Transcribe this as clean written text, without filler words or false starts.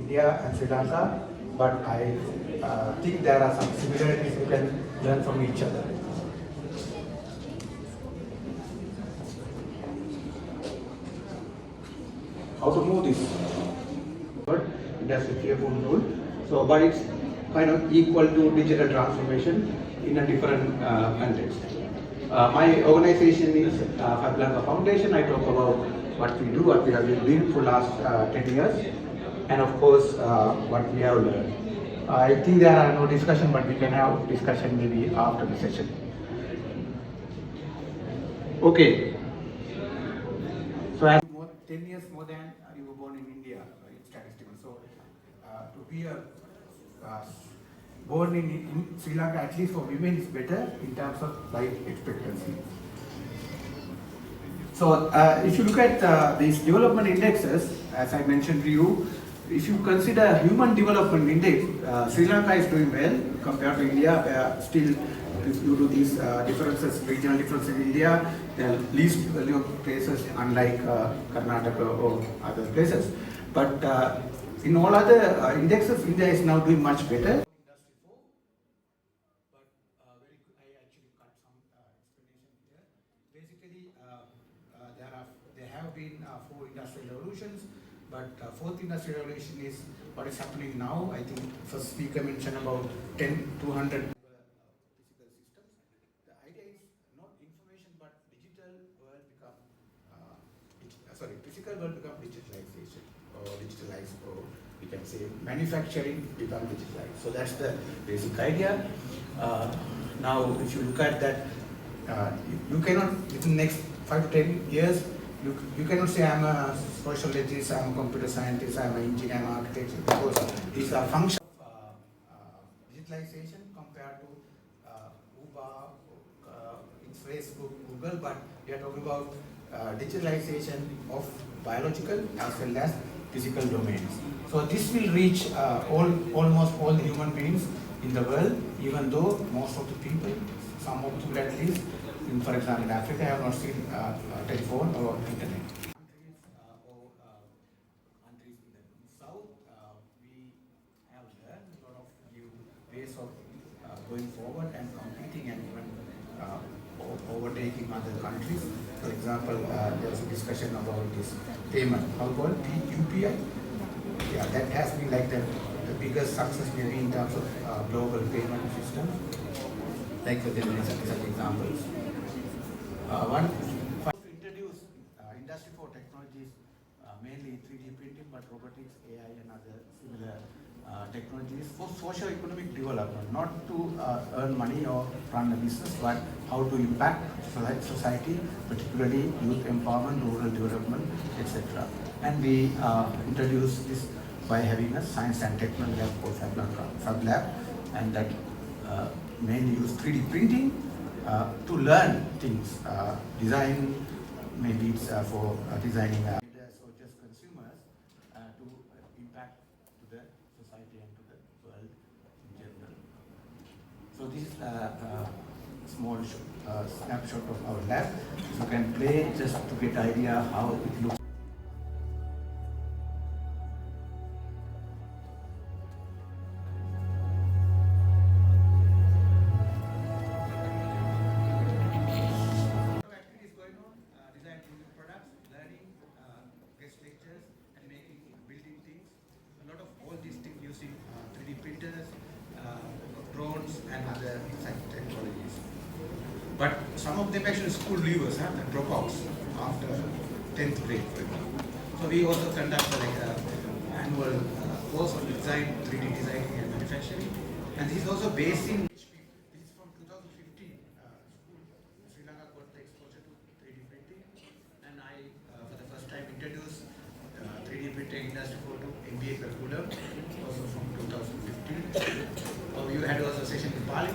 India and Sri Lanka, but I think there are some similarities we can learn from each other. How to move this? Industry 4.0 rule. So, but it's kind of equal to digital transformation in a different context. My organization is FabLanka Foundation. I talk about what we do, what we have been doing for last 10 years, and of course what we have learned. I think there are no discussion, but we can have discussion maybe after the session. Okay. So as 10 years more than you were born in India, it's statistical. So to be born in Sri Lanka, at least for women, is better in terms of life expectancy. So if you look at these development indexes, as I mentioned to you, if you consider human development index, Sri Lanka is doing well compared to India. Still, due to these differences, regional differences in India, there are least developed places, unlike Karnataka or other places. But in all other indexes, India is now doing much better. Basically, there have been 4 industrial revolutions, but fourth industrial revolution is what is happening now. I think first speaker mentioned about 200 physical systems. The idea is not information, but physical world become digitalization or digitalized, or we can say manufacturing become digitalized. So that's the basic idea. Now, if you look at that, you cannot, within the next 5 to 10 years, you cannot say I'm a sociologist, I'm a computer scientist, I'm an engineer, I'm an architect, because these are functions of digitalization compared to Uber, Facebook, Google, but we are talking about digitalization of biological as well as physical domains. So this will reach almost all the human beings in the world, even though most of the people, some of them at least, for example, in Africa, have not seen telephone or internet. Countries in the south, we have learned a lot of new ways of going forward and competing and even overtaking other countries. For example, there was a discussion about this payment, how called UPI. Yeah, that has been like the biggest success maybe in terms of global payment system. Like there are some examples. One, to introduce industry 4 technologies, mainly 3D printing, but robotics, AI, and other similar technologies for socio-economic development, not to earn money or run a business, but how to impact society, particularly youth empowerment, rural development, etc. And we introduce this by having a science and technology lab called FabLab, and that mainly use 3D printing to learn things, design, maybe it's for designing leaders or just consumers to impact to the society and to the world in general. So this is a small snapshot of our lab. You can play just to get idea how it looks. Drones and other technologies. But some of them actually school leavers and dropouts after 10th grade, for example. So we also conduct an annual course on design, 3D designing and manufacturing. And this is also based in HP. This is from 2015. Sri Lanka got the exposure to 3D printing. And I, for the first time, introduced 3D printing industry for MBA curriculum, also from 2015. We had also a session in Bali.